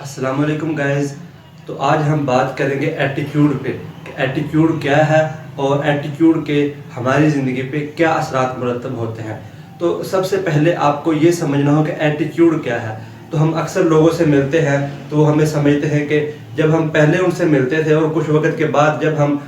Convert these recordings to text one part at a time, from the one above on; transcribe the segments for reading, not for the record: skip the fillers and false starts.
अस्सलाम वालेकुम गाइस। तो आज हम बात करेंगे एटीट्यूड पे कि एटीट्यूड क्या है और एटीट्यूड के हमारी ज़िंदगी पे क्या असरात मुरतब होते हैं। तो सबसे पहले आपको ये समझना हो कि एटीट्यूड क्या है। तो हम अक्सर लोगों से मिलते हैं तो वो हमें समझते हैं कि जब हम पहले उनसे मिलते थे और कुछ वक्त के बाद जब हम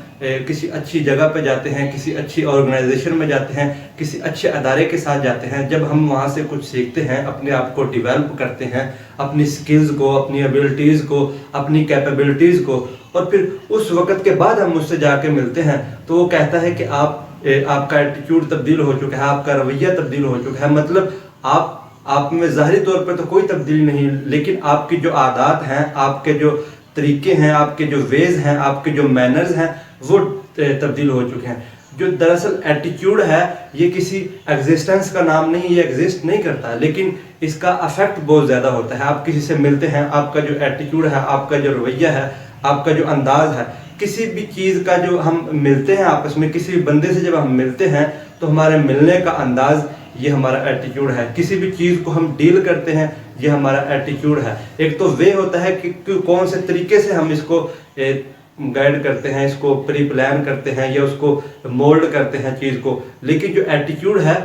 किसी अच्छी जगह पे जाते हैं, किसी अच्छी ऑर्गेनाइजेशन में जाते हैं, किसी अच्छे अदारे के साथ जाते हैं, जब हम वहाँ से कुछ सीखते हैं, अपने आप को डेवलप करते हैं, अपनी स्किल्स को, अपनी एबिलिटीज़ को, अपनी कैपेबिलिटीज़ को, और फिर उस वक्त के बाद हम उससे जाके मिलते हैं तो वो कहता है कि आपका एटीट्यूड तब्दील हो चुका है, आपका रवैया तब्दील हो चुका है। मतलब आप में ज़ाहिरी तौर पर तो कोई तब्दीली नहीं, लेकिन आपकी जो आदत हैं, आपके जो तरीके हैं, आपके जो वेज़ हैं, आपके जो मैनर्स हैं, वो तब्दील हो चुके हैं। जो दरअसल एटीट्यूड है ये किसी एग्जिस्टेंस का नाम नहीं, ये एग्जिस्ट नहीं करता, लेकिन इसका अफेक्ट बहुत ज़्यादा होता है। आप किसी से मिलते हैं, आपका जो एटीट्यूड है, आपका जो रवैया है, आपका जो अंदाज़ है, किसी भी चीज़ का जो हम मिलते हैं आपस में, किसी बंदे से जब हम मिलते हैं तो हमारे मिलने का अंदाज़ ये हमारा एटीट्यूड है। किसी भी चीज़ को हम डील करते हैं ये हमारा एटीट्यूड है। एक तो वे होता है कि कौन से तरीके से हम इसको गाइड करते हैं, इसको प्री प्लान करते हैं या उसको मोल्ड करते हैं चीज़ को। लेकिन जो एटीट्यूड है,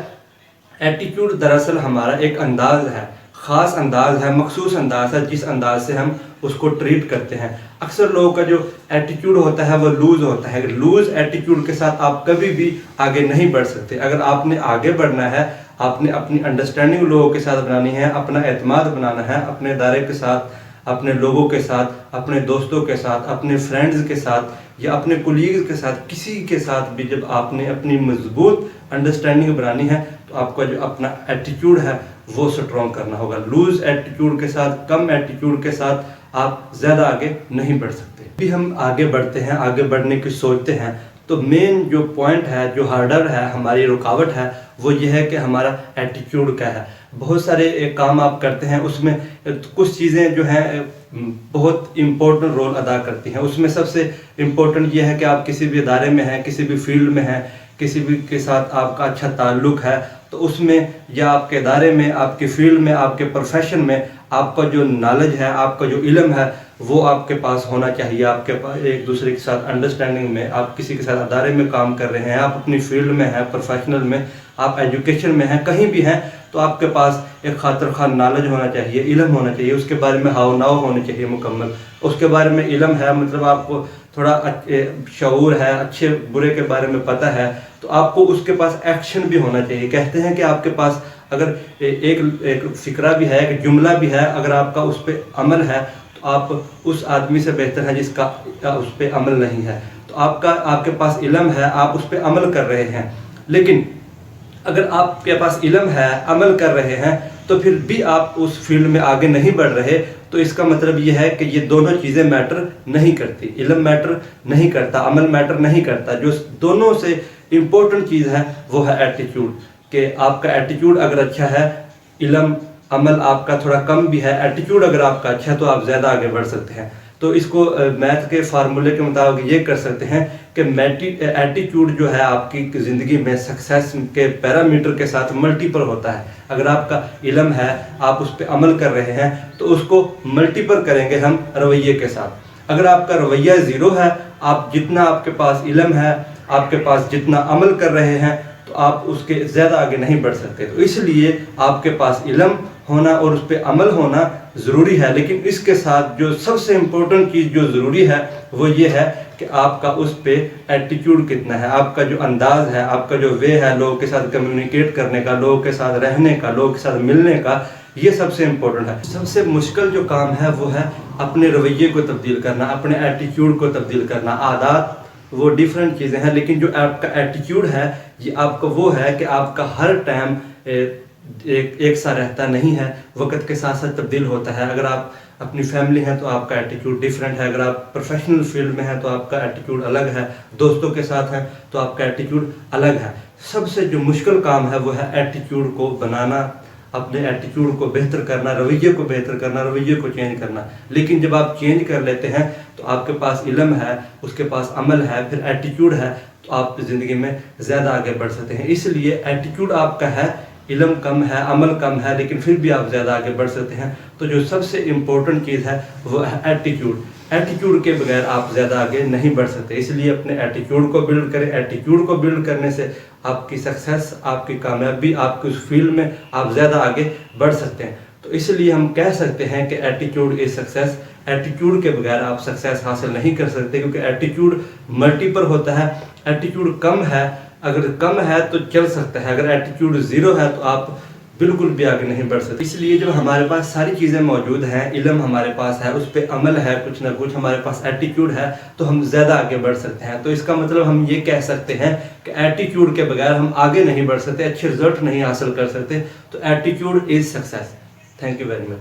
एटीट्यूड दरअसल हमारा एक अंदाज़ है, ख़ास अंदाज़ है, मखसूस अंदाज़ है, जिस अंदाज से हम उसको ट्रीट करते हैं। अक्सर लोगों का जो एटीट्यूड होता है वो लूज़ होता है। लूज़ एटीट्यूड के साथ आप कभी भी आगे नहीं बढ़ सकते। अगर आपने आगे बढ़ना है, आपने अपनी अंडरस्टैंडिंग लोगों के साथ बनानी है, अपना एतमाद बनाना है, अपने दायरे के साथ, अपने लोगों के साथ, अपने दोस्तों के साथ, अपने फ्रेंड्स के साथ या अपने कोलीग्स के साथ, किसी के साथ भी जब आपने अपनी मजबूत अंडरस्टैंडिंग बनानी है तो आपका जो अपना एटीट्यूड है वो स्ट्रॉन्ग करना होगा। लूज़ एटीट्यूड के साथ, कम एटीट्यूड के साथ आप ज़्यादा आगे नहीं बढ़ सकते। भी हम आगे बढ़ते हैं, आगे बढ़ने की सोचते हैं तो मेन जो पॉइंट है, जो हार्डर है, हमारी रुकावट है, वो ये है कि हमारा एटीट्यूड क्या है। बहुत सारे काम आप करते हैं, उसमें कुछ चीज़ें जो हैं बहुत इम्पोर्टेंट रोल अदा करती हैं। उसमें सबसे इम्पोर्टेंट ये है कि आप किसी भी इदारे में हैं, किसी भी फील्ड में हैं, किसी भी के साथ आपका अच्छा ताल्लुक़ है, तो उसमें या आपके इदारे में, आपके फील्ड में, आपके प्रोफेशन में आपका जो नॉलेज है, आपका जो इल्म है वो आपके पास होना चाहिए। आपके पास एक दूसरे के साथ अंडरस्टैंडिंग में, आप किसी के साथ अदारे में काम कर रहे हैं, आप अपनी फील्ड में हैं, प्रोफेशनल में, आप एजुकेशन में हैं, कहीं भी हैं, तो आपके पास एक खातिर खान नॉलेज होना चाहिए, इल्म होना चाहिए, उसके बारे में हाव नाव होनी चाहिए मुकम्मल। उसके बारे में इल्म है, मतलब आपको थोड़ा शऊर है, अच्छे बुरे के बारे में पता है, तो आपको उसके पास एक्शन भी होना चाहिए। कहते हैं कि आपके पास अगर एक फ़िक्रा भी है, एक जुमला भी है, अगर आपका उस पर अमल है तो आप उस आदमी से बेहतर है जिसका उस पर अमल नहीं है। तो आपके पास इल्म है, आप उस पर अमल कर रहे हैं, लेकिन अगर आपके पास इल्म है, अमल कर रहे हैं, तो फिर भी आप उस फील्ड में आगे नहीं बढ़ रहे, तो इसका मतलब ये है कि ये दोनों चीज़ें मैटर नहीं करती। इल्म मैटर नहीं करता, अमल मैटर नहीं करता। जो दोनों से इम्पोर्टेंट चीज़ है वो है एटीट्यूड। कि आपका एटीट्यूड अगर अच्छा है, इल्म अमल आपका थोड़ा कम भी है, एटीट्यूड अगर आपका अच्छा है तो आप ज़्यादा आगे बढ़ सकते हैं। तो इसको मैथ के फार्मूले के मुताबिक ये कर सकते हैं कि एटीट्यूड जो है आपकी ज़िंदगी में सक्सेस के पैरामीटर के साथ मल्टीपल होता है। अगर आपका इल्म है, आप उस पर अमल कर रहे हैं, तो उसको मल्टीपल करेंगे हम रवैये के साथ। अगर आपका रवैया ज़ीरो है, आप जितना आपके पास इल्म है, आपके पास जितना अमल कर रहे हैं, तो आप उसके ज़्यादा आगे नहीं बढ़ सकते। तो इसलिए आपके पास इल्म होना और उस पर अमल होना ज़रूरी है, लेकिन इसके साथ जो सबसे इम्पोर्टेंट चीज़ जो ज़रूरी है वो ये है कि आपका उस पर एटीट्यूड कितना है, आपका जो अंदाज़ है, आपका जो वे है लोगों के साथ कम्युनिकेट करने का, लोगों के साथ रहने का, लोगों के साथ मिलने का, ये सबसे इम्पोर्टेंट है। सबसे मुश्किल जो काम है वो है अपने रवैये को तब्दील करना, अपने एटीट्यूड को तब्दील करना। आदत वो डिफरेंट चीज़ें हैं, लेकिन जो आपका एटीट्यूड है ये आपका वो है कि आपका हर टाइम एक सा रहता नहीं है, वक्त के साथ साथ तब्दील होता है। अगर आप अपनी फैमिली हैं तो आपका एटीट्यूड डिफरेंट है, अगर आप प्रोफेशनल फील्ड में हैं तो आपका एटीट्यूड अलग है, दोस्तों के साथ हैं तो आपका एटीट्यूड अलग है। सबसे जो मुश्किल काम है वो है एटीट्यूड को बनाना, अपने एटीट्यूड को बेहतर करना, रवैये को बेहतर करना, रवैये को चेंज करना। लेकिन जब आप चेंज कर लेते हैं तो आपके पास इल्म है, उसके पास अमल है, फिर एटीट्यूड है, तो आप ज़िंदगी में ज़्यादा आगे बढ़ सकते हैं। इसलिए एटीट्यूड आपका है, علم کم ہے، عمل کم ہے، لیکن پھر بھی آپ زیادہ آگے بڑھ سکتے ہیں۔ تو جو سب سے امپورٹنٹ چیز ہے وہ ہے ایٹیٹیوڈ۔ ایٹیٹیوڈ کے بغیر آپ زیادہ آگے نہیں بڑھ سکتے، اس لیے اپنے ایٹیٹیوڈ کو بلڈ کریں۔ ایٹیٹیوڈ کو بلڈ کرنے سے آپ کی سکسیس، آپ کی کامیابی، آپ کی اس فیلڈ میں آپ زیادہ آگے بڑھ سکتے ہیں۔ تو اس لیے ہم کہہ سکتے ہیں کہ ایٹیٹیوڈ از سکسیس۔ ایٹیٹیوڈ کے بغیر آپ سکسیس حاصل نہیں کر سکتے، کیونکہ ایٹیٹیوڈ ملٹیپل ہوتا ہے۔ ایٹیٹیوڈ کم ہے، اگر کم ہے تو چل سکتا ہے، اگر ایٹیٹیوڈ زیرو ہے تو آپ بالکل بھی آگے نہیں بڑھ سکتے۔ اس لیے جب ہمارے پاس ساری چیزیں موجود ہیں، علم ہمارے پاس ہے، اس پہ عمل ہے، کچھ نہ کچھ ہمارے پاس ایٹیٹیوڈ ہے، تو ہم زیادہ آگے بڑھ سکتے ہیں۔ تو اس کا مطلب ہم یہ کہہ سکتے ہیں کہ ایٹیٹیوڈ کے بغیر ہم آگے نہیں بڑھ سکتے، اچھے رزلٹ نہیں حاصل کر سکتے۔ تو attitude is success. Thank you very much.